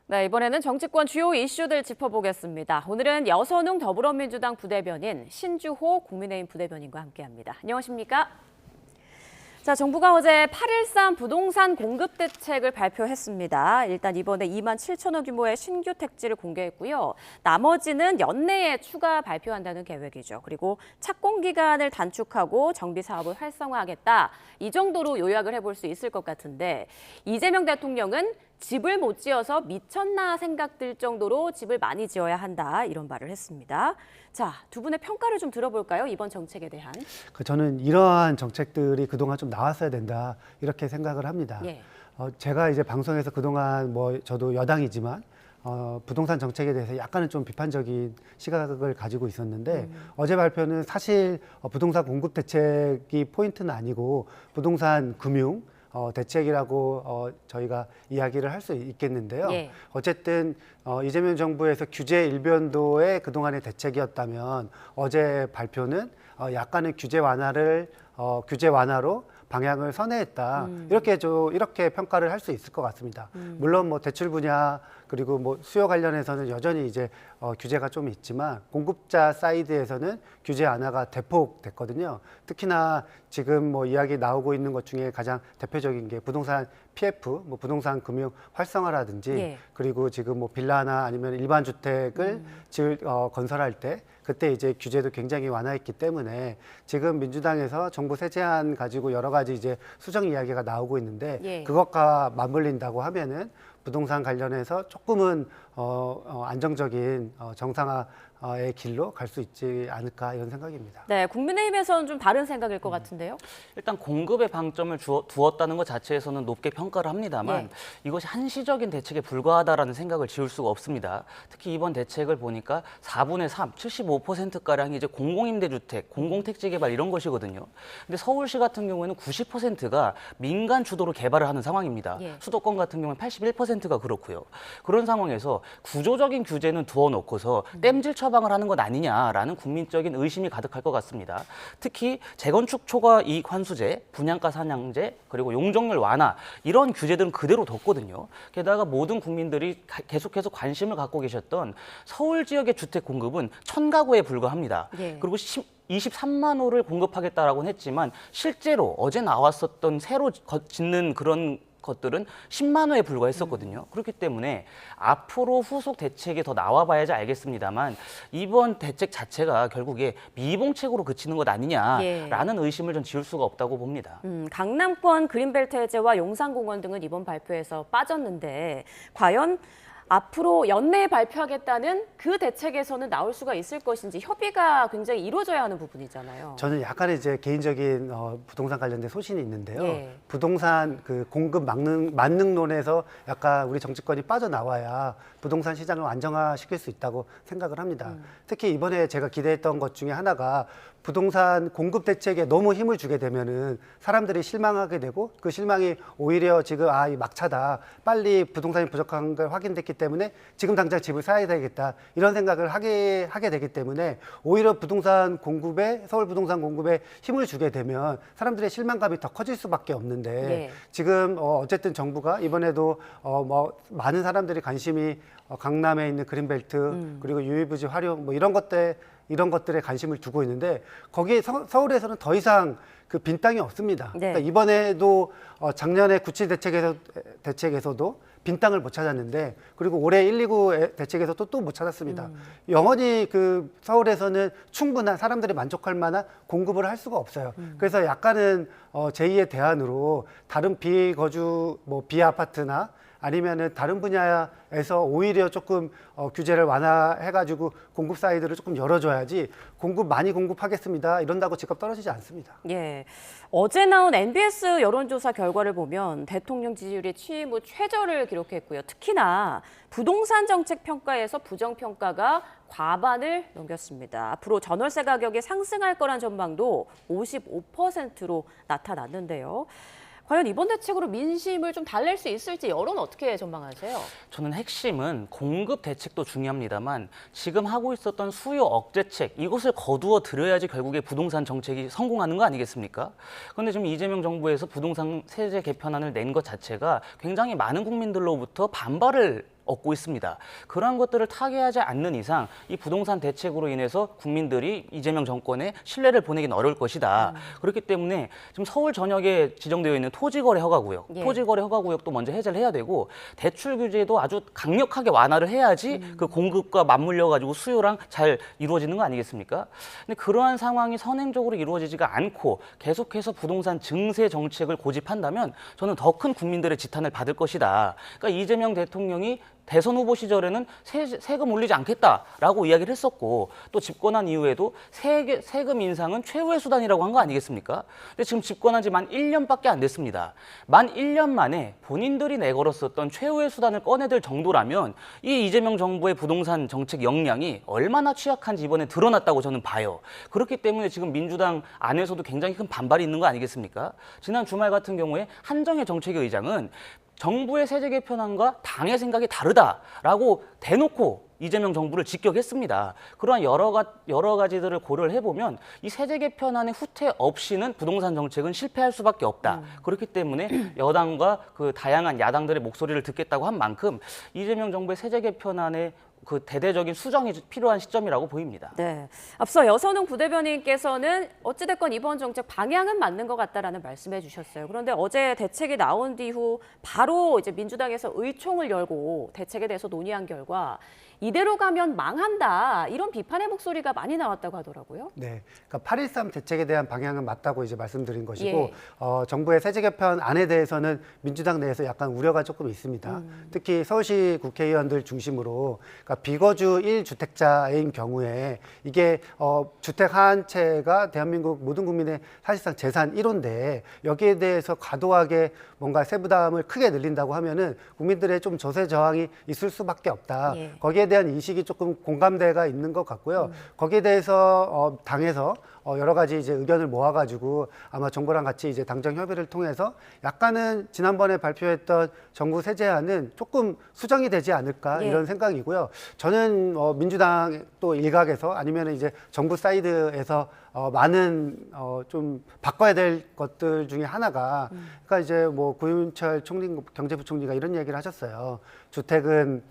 네, 이번에는 정치권 주요 이슈들 짚어보겠습니다. 오늘은 여선웅 더불어민주당 부대변인, 신주호 국민의힘 부대변인과 함께합니다. 안녕하십니까? 자, 정부가 어제 8.13 부동산 공급 대책을 발표했습니다. 일단 이번에 2만 7천 원 규모의 신규 택지를 공개했고요. 나머지는 연내에 추가 발표한다는 계획이죠. 그리고 착공 기간을 단축하고 정비 사업을 활성화하겠다. 이 정도로 요약을 해볼 수 있을 것 같은데 이재명 대통령은 집을 못 지어서 미쳤나 생각들 정도로 집을 많이 지어야 한다. 이런 말을 했습니다. 자, 두 분의 평가를 좀 들어볼까요? 이번 정책에 대한. 저는 이러한 정책들이 그동안 좀 나왔어야 된다 이렇게 생각을 합니다. 예. 제가 이제 방송에서 그동안 저도 여당이지만 부동산 정책에 대해서 약간은 좀 비판적인 시각을 가지고 있었는데 어제 발표는 사실 부동산 공급 대책이 포인트는 아니고 부동산 금융 대책이라고 저희가 이야기를 할 수 있겠는데요. 예. 어쨌든 이재명 정부에서 규제 일변도의 그동안의 대책이었다면 어제 발표는 약간의 규제 완화로 방향을 선회했다. 이렇게 평가를 할 수 있을 것 같습니다. 물론 대출 분야 그리고 수요 관련해서는 여전히 이제 규제가 좀 있지만 공급자 사이드에서는 규제 완화가 대폭 됐거든요. 특히나 지금 이야기 나오고 있는 것 중에 가장 대표적인 게 부동산 PF, 부동산 금융 활성화라든지 예. 그리고 지금 빌라나 아니면 일반 주택을 건설할 때 그때 이제 규제도 굉장히 완화했기 때문에 지금 민주당에서 정부 세제안 가지고 여러 가지 이제 수정 이야기가 나오고 있는데 예. 그것과 맞물린다고 하면은 부동산 관련해서 조금은 안정적인 정상화의 길로 갈 수 있지 않을까 이런 생각입니다. 네, 국민의힘에서는 좀 다른 생각일 것 같은데요. 일단 공급에 방점을 두었다는 것 자체에서는 높게 평가를 합니다만 예. 이것이 한시적인 대책에 불과하다라는 생각을 지울 수가 없습니다. 특히 이번 대책을 보니까 4분의 3, 75%가량이 이제 공공임대주택, 공공택지 개발 이런 것이거든요. 근데 서울시 같은 경우에는 90%가 민간 주도로 개발을 하는 상황입니다. 예. 수도권 같은 경우는 81%가 그렇고요. 그런 상황에서 구조적인 규제는 두어놓고서 땜질 처방을 하는 것 아니냐라는 국민적인 의심이 가득할 것 같습니다. 특히 재건축 초과 이익 환수제, 분양가 상향제, 그리고 용적률 완화 이런 규제들은 그대로 뒀거든요. 게다가 모든 국민들이 계속해서 관심을 갖고 계셨던 서울 지역의 주택 공급은 1,000가구에 불과합니다. 예. 그리고 23만 호를 공급하겠다라고는 했지만 실제로 어제 나왔었던 새로 짓는 그런 것들은 10만 호에 불과했었거든요. 그렇기 때문에 앞으로 후속 대책이 더 나와봐야지 알겠습니다만 이번 대책 자체가 결국에 미봉책으로 그치는 것 아니냐라는 의심을 전 지울 수가 없다고 봅니다. 강남권 그린벨트 해제와 용산공원 등은 이번 발표에서 빠졌는데 과연 앞으로 연내에 발표하겠다는 그 대책에서는 나올 수가 있을 것인지 협의가 굉장히 이루어져야 하는 부분이잖아요. 저는 약간 이제 개인적인 부동산 관련된 소신이 있는데요. 예. 부동산 그 공급 만능론에서 약간 우리 정치권이 빠져나와야 부동산 시장을 안정화시킬 수 있다고 생각을 합니다. 특히 이번에 제가 기대했던 것 중에 하나가 부동산 공급 대책에 너무 힘을 주게 되면은 사람들이 실망하게 되고 그 실망이 오히려 지금 이 막차다. 빨리 부동산이 부족한 걸 확인됐기 때문에 지금 당장 집을 사야 되겠다. 이런 생각을 하게 되기 때문에 오히려 서울 부동산 공급에 힘을 주게 되면 사람들의 실망감이 더 커질 수밖에 없는데 네. 지금 어쨌든 정부가 이번에도 많은 사람들이 관심이 강남에 있는 그린벨트 그리고 유일부지 활용 이런 것들에 관심을 두고 있는데 거기에 서울에서는 더 이상 그 빈 땅이 없습니다. 네. 그러니까 이번에도 작년에 97 대책에서도 빈 땅을 못 찾았는데 그리고 올해 129 대책에서도 또 못 찾았습니다. 영원히 그 서울에서는 충분한 사람들이 만족할 만한 공급을 할 수가 없어요. 그래서 약간은 제2의 대안으로 다른 비거주 비아파트나 아니면은 다른 분야에서 오히려 조금 규제를 완화해가지고 공급 사이드를 조금 열어줘야지 많이 공급하겠습니다. 이런다고 집값 떨어지지 않습니다. 예. 어제 나온 NBS 여론조사 결과를 보면 대통령 지지율이 취임 후 최저를 기록했고요. 특히나 부동산 정책 평가에서 부정평가가 과반을 넘겼습니다. 앞으로 전월세 가격이 상승할 거란 전망도 55%로 나타났는데요. 과연 이번 대책으로 민심을 좀 달랠 수 있을지 여론 어떻게 전망하세요? 저는 핵심은 공급 대책도 중요합니다만 지금 하고 있었던 수요 억제책 이것을 거두어 들여야지 결국에 부동산 정책이 성공하는 거 아니겠습니까? 그런데 지금 이재명 정부에서 부동산 세제 개편안을 낸 것 자체가 굉장히 많은 국민들로부터 반발을 얻고 있습니다. 그러한 것들을 타개하지 않는 이상 이 부동산 대책으로 인해서 국민들이 이재명 정권에 신뢰를 보내긴 어려울 것이다. 그렇기 때문에 지금 서울 전역에 지정되어 있는 토지거래 허가구역, 예. 토지거래 허가구역도 먼저 해제를 해야 되고 대출 규제도 아주 강력하게 완화를 해야지 그 공급과 맞물려 가지고 수요랑 잘 이루어지는 거 아니겠습니까? 근데 그러한 상황이 선행적으로 이루어지지가 않고 계속해서 부동산 증세 정책을 고집한다면 저는 더 큰 국민들의 지탄을 받을 것이다. 그러니까 이재명 대통령이 대선 후보 시절에는 세금 올리지 않겠다라고 이야기를 했었고 또 집권한 이후에도 세금 인상은 최후의 수단이라고 한 거 아니겠습니까? 근데 지금 집권한 지 만 1년밖에 안 됐습니다. 만 1년 만에 본인들이 내걸었었던 최후의 수단을 꺼내들 정도라면 이 이재명 정부의 부동산 정책 역량이 얼마나 취약한지 이번에 드러났다고 저는 봐요. 그렇기 때문에 지금 민주당 안에서도 굉장히 큰 반발이 있는 거 아니겠습니까? 지난 주말 같은 경우에 한정혜 정책위 의장은 정부의 세제 개편안과 당의 생각이 다르다라고 대놓고 이재명 정부를 직격했습니다. 그러한 여러 가지들을 고려를 해보면 이 세제 개편안의 후퇴 없이는 부동산 정책은 실패할 수밖에 없다. 그렇기 때문에 여당과 그 다양한 야당들의 목소리를 듣겠다고 한 만큼 이재명 정부의 세제 개편안의 그 대대적인 수정이 필요한 시점이라고 보입니다. 네. 앞서 여선웅 부대변인께서는 어찌됐건 이번 정책 방향은 맞는 것 같다라는 말씀해 주셨어요. 그런데 어제 대책이 나온 뒤후 바로 이제 민주당에서 의총을 열고 대책에 대해서 논의한 결과 이대로 가면 망한다 이런 비판의 목소리가 많이 나왔다고 하더라고요. 네, 그러니까 8.13 대책에 대한 방향은 맞다고 이제 말씀드린 것이고 예. 정부의 세제 개편안에 대해서는 민주당 내에서 약간 우려가 조금 있습니다. 특히 서울시 국회의원들 중심으로 그러니까 비거주 1주택자인 경우에 이게 주택 한 채가 대한민국 모든 국민의 사실상 재산 1호인데 여기에 대해서 과도하게 뭔가 세부담을 크게 늘린다고 하면은 국민들의 좀 조세 저항이 있을 수밖에 없다. 예. 거기에 대한 인식이 조금 공감대가 있는 것 같고요. 거기에 대해서 당에서 여러 가지 이제 의견을 모아가지고 아마 정부랑 같이 이제 당정 협의를 통해서 약간은 지난번에 발표했던 정부 세제안은 조금 수정이 되지 않을까 예. 이런 생각이고요. 저는 민주당 또 일각에서 아니면 이제 정부 사이드에서 많은 좀 바꿔야 될 것들 중에 하나가 그러니까 이제 뭐 구윤철 경제부총리가 이런 얘기를 하셨어요. 주택은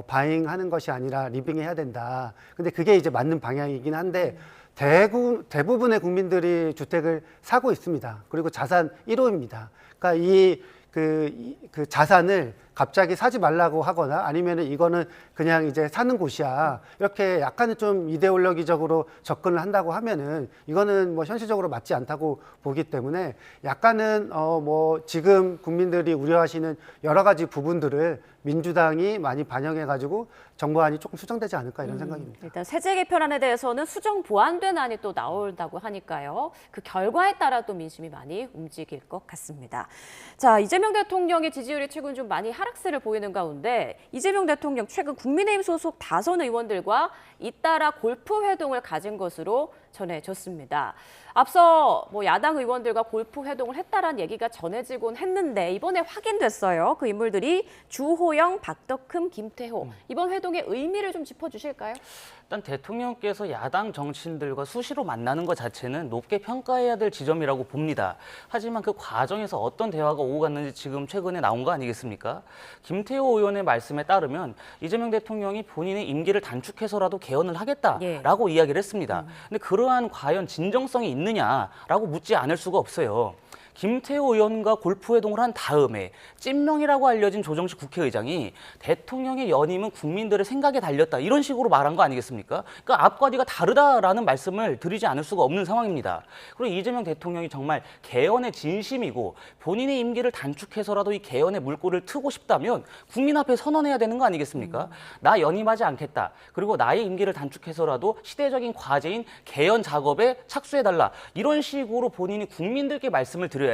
바잉하는 것이 아니라 리빙해야 된다. 근데 그게 이제 맞는 방향이긴 한데 대부분의 국민들이 주택을 사고 있습니다. 그리고 자산 1호입니다. 그러니까 그 자산을 갑자기 사지 말라고 하거나 아니면은 이거는 그냥 이제 사는 곳이야. 이렇게 약간은 좀 이데올로기적으로 접근을 한다고 하면은 이거는 뭐 현실적으로 맞지 않다고 보기 때문에 약간은 뭐 지금 국민들이 우려하시는 여러 가지 부분들을 민주당이 많이 반영해가지고 정부안이 조금 수정되지 않을까 이런 생각입니다. 일단 세제 개편안에 대해서는 수정 보완된 안이 또 나온다고 하니까요. 그 결과에 따라 또 민심이 많이 움직일 것 같습니다. 자, 이재명 대통령의 지지율이 최근 좀 많이 하락세를 보이는 가운데 이재명 대통령 최근 국민의힘 소속 다선 의원들과 잇따라 골프 회동을 가진 것으로 전해졌습니다. 앞서 뭐 야당 의원들과 골프 회동을 했다라는 얘기가 전해지곤 했는데 이번에 확인됐어요. 그 인물들이 주호영, 박덕흠, 김태호. 이번 회동의 의미를 좀 짚어주실까요? 일단 대통령께서 야당 정치인들과 수시로 만나는 것 자체는 높게 평가해야 될 지점이라고 봅니다. 하지만 그 과정에서 어떤 대화가 오고 갔는지 지금 최근에 나온 거 아니겠습니까? 김태호 의원의 말씀에 따르면 이재명 대통령이 본인의 임기를 단축해서라도 개헌을 하겠다라고 이야기를 했습니다. 근데 그러한 과연 진정성이 있느냐라고 묻지 않을 수가 없어요. 김태호 의원과 골프 회동을 한 다음에 찐명이라고 알려진 조정식 국회의장이 대통령의 연임은 국민들의 생각에 달렸다 이런 식으로 말한 거 아니겠습니까? 그러니까 앞과 뒤가 다르다라는 말씀을 드리지 않을 수가 없는 상황입니다. 그리고 이재명 대통령이 정말 개헌의 진심이고 본인의 임기를 단축해서라도 이 개헌의 물꼬를 트고 싶다면 국민 앞에 선언해야 되는 거 아니겠습니까? 나 연임하지 않겠다. 그리고 나의 임기를 단축해서라도 시대적인 과제인 개헌 작업에 착수해달라. 이런 식으로 본인이 국민들께 말씀을 드려야지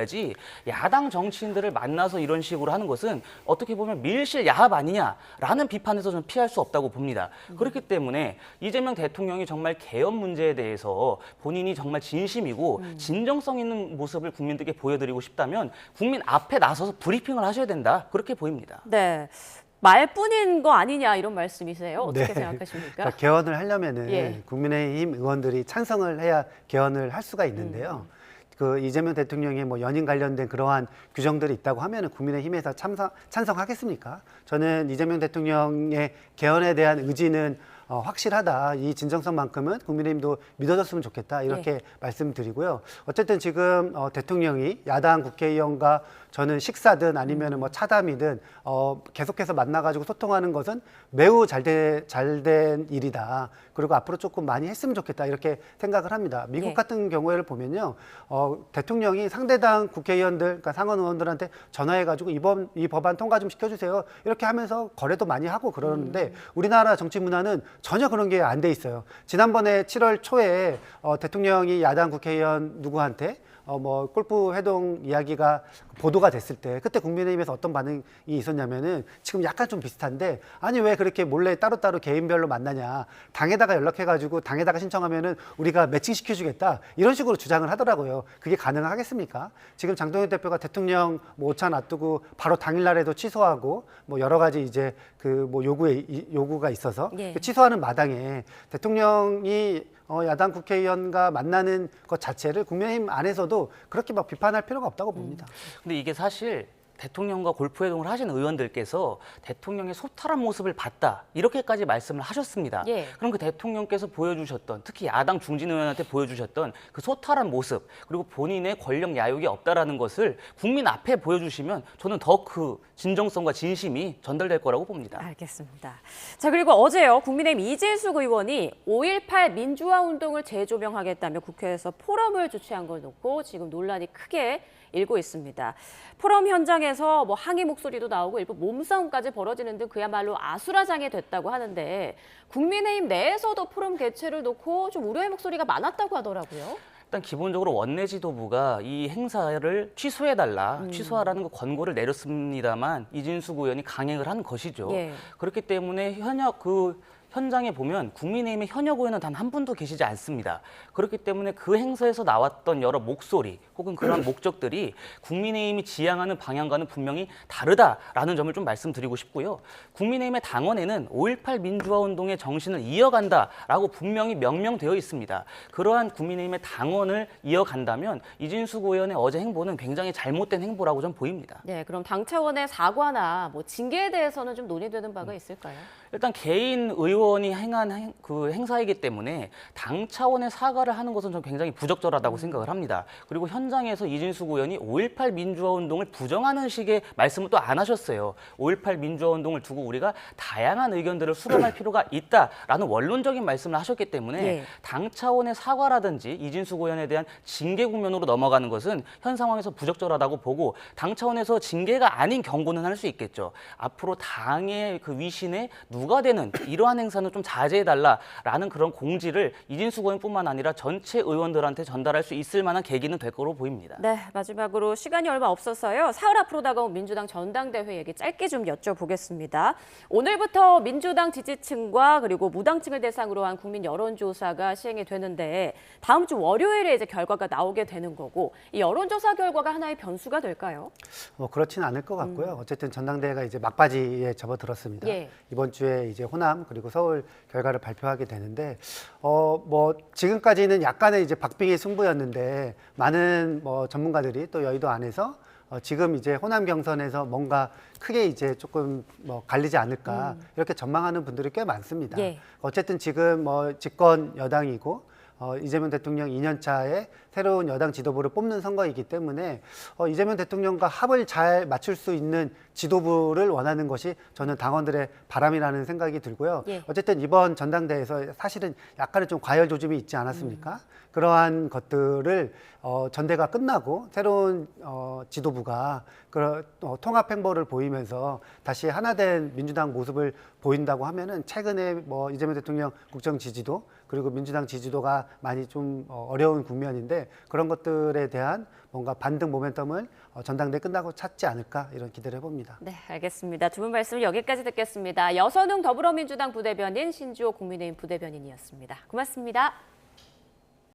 야당 정치인들을 만나서 이런 식으로 하는 것은 어떻게 보면 밀실 야합 아니냐라는 비판에서 좀 피할 수 없다고 봅니다. 그렇기 때문에 이재명 대통령이 정말 개헌 문제에 대해서 본인이 정말 진심이고 진정성 있는 모습을 국민들께 보여드리고 싶다면 국민 앞에 나서서 브리핑을 하셔야 된다. 그렇게 보입니다. 네. 말뿐인 거 아니냐 이런 말씀이세요? 어떻게 네. 생각하십니까? 그러니까 개헌을 하려면은 예. 국민의힘 의원들이 찬성을 해야 개헌을 할 수가 있는데요. 그 이재명 대통령의 뭐 연임 관련된 그러한 규정들이 있다고 하면은 국민의힘에서 찬성하겠습니까? 저는 이재명 대통령의 개헌에 대한 의지는 확실하다. 이 진정성만큼은 국민의힘도 믿어줬으면 좋겠다. 이렇게 말씀드리고요. 어쨌든 지금 대통령이 야당 국회의원과 저는 식사든 아니면 뭐 차담이든 계속해서 만나가지고 소통하는 것은 매우 잘된 일이다. 그리고 앞으로 조금 많이 했으면 좋겠다. 이렇게 생각을 합니다. 미국 같은 경우를 보면요. 대통령이 상대당 국회의원들, 그러니까 상원 의원들한테 전화해가지고 이 법안 통과 좀 시켜주세요. 이렇게 하면서 거래도 많이 하고 그러는데 우리나라 정치 문화는 전혀 그런 게 안 돼 있어요. 지난번에 7월 초에 대통령이 야당 국회의원 누구한테 뭐 골프 회동 이야기가 보도가 됐을 때 그때 국민의힘에서 어떤 반응이 있었냐면은 지금 약간 좀 비슷한데 아니 왜 그렇게 몰래 따로따로 개인별로 만나냐 당에다가 연락해가지고 당에다가 신청하면은 우리가 매칭시켜주겠다 이런 식으로 주장을 하더라고요. 그게 가능하겠습니까? 지금 장동현 대표가 대통령 뭐 오찬 놔두고 바로 당일날에도 취소하고 뭐 여러 가지 이제 그 뭐 요구가 있어서 취소하는 마당에 대통령이 야당 국회의원과 만나는 것 자체를 국민의힘 안에서도 그렇게 막 비판할 필요가 없다고 봅니다. 근데 이게 사실 대통령과 골프 회동을 하신 의원들께서 대통령의 소탈한 모습을 봤다 이렇게까지 말씀을 하셨습니다. 그럼 그 대통령께서 보여주셨던 특히 야당 중진 의원한테 보여주셨던 그 소탈한 모습 그리고 본인의 권력 야욕이 없다라는 것을 국민 앞에 보여주시면 저는 더 그 진정성과 진심이 전달될 거라고 봅니다. 알겠습니다. 자, 그리고 어제요. 국민의힘 이재숙 의원이 5.18 민주화 운동을 재조명하겠다며 국회에서 포럼을 주최한 걸 놓고 지금 논란이 크게 일고 있습니다. 포럼 현장에서 뭐 항의 목소리도 나오고 일부 몸싸움까지 벌어지는 등 그야말로 아수라장이 됐다고 하는데 국민의힘 내에서도 포럼 개최를 놓고 좀 우려의 목소리가 많았다고 하더라고요. 일단 기본적으로 원내 지도부가 이 행사를 취소해달라, 취소하라는 그 권고를 내렸습니다만 이진숙 의원이 강행을 한 것이죠. 그렇기 때문에 현장에 보면 국민의힘의 현역 의원은 단 한 분도 계시지 않습니다. 그렇기 때문에 그 행사에서 나왔던 여러 목소리 혹은 그런 목적들이 국민의힘이 지향하는 방향과는 분명히 다르다라는 점을 좀 말씀드리고 싶고요. 국민의힘의 당원에는 5.18 민주화 운동의 정신을 이어간다라고 분명히 명명되어 있습니다. 그러한 국민의힘의 당원을 이어간다면 이진숙 의원의 어제 행보는 굉장히 잘못된 행보라고 좀 보입니다. 네, 그럼 당 차원의 사과나 뭐 징계에 대해서는 좀 논의되는 바가 있을까요? 일단 개인 의원이 행한 그 행사이기 때문에 당 차원의 사과를 하는 것은 좀 굉장히 부적절하다고 생각을 합니다. 그리고 현장에서 이진숙 의원이 5.18 민주화 운동을 부정하는 식의 말씀을 또 안 하셨어요. 5.18 민주화 운동을 두고 우리가 다양한 의견들을 수렴할 필요가 있다라는 원론적인 말씀을 하셨기 때문에 당 차원의 사과라든지 이진숙 의원에 대한 징계 국면으로 넘어가는 것은 현 상황에서 부적절하다고 보고 당 차원에서 징계가 아닌 경고는 할 수 있겠죠. 앞으로 당의 그 위신에 누가 되는 이러한 행사는 좀 자제해달라라는 그런 공지를 이진숙 의원뿐만 아니라 전체 의원들한테 전달할 수 있을 만한 계기는 될 거로 보입니다. 네, 마지막으로 시간이 얼마 없어서요. 사흘 앞으로 다가온 민주당 전당대회 얘기 짧게 좀 여쭤보겠습니다. 오늘부터 민주당 지지층과 그리고 무당층을 대상으로 한 국민 여론조사가 시행이 되는데 다음 주 월요일에 이제 결과가 나오게 되는 거고 이 여론조사 결과가 하나의 변수가 될까요? 그렇지는 않을 것 같고요. 어쨌든 전당대회가 이제 막바지에 접어들었습니다. 이번 주에 이제 호남 그리고 서울 결과를 발표하게 되는데 뭐 지금까지는 약간의 이제 박빙의 승부였는데 많은 뭐 전문가들이 또 여의도 안에서 지금 이제 호남 경선에서 뭔가 크게 이제 조금 뭐 갈리지 않을까 이렇게 전망하는 분들이 꽤 많습니다. 어쨌든 지금 뭐 집권 여당이고 이재명 대통령 2년 차에 새로운 여당 지도부를 뽑는 선거이기 때문에 이재명 대통령과 합을 잘 맞출 수 있는 지도부를 원하는 것이 저는 당원들의 바람이라는 생각이 들고요. 어쨌든 이번 전당대회에서 사실은 약간의 좀 과열 조짐이 있지 않았습니까? 그러한 것들을 전대가 끝나고 새로운 지도부가 통합 행보를 보이면서 다시 하나된 민주당 모습을 보인다고 하면은 최근에 뭐 이재명 대통령 국정 지지도 그리고 민주당 지지도가 많이 좀 어려운 국면인데 그런 것들에 대한 뭔가 반등 모멘텀을 전당대회 끝나고 찾지 않을까 이런 기대를 해봅니다. 네, 알겠습니다. 두 분 말씀을 여기까지 듣겠습니다. 여선웅 더불어민주당 부대변인 신주호 국민의힘 부대변인이었습니다. 고맙습니다.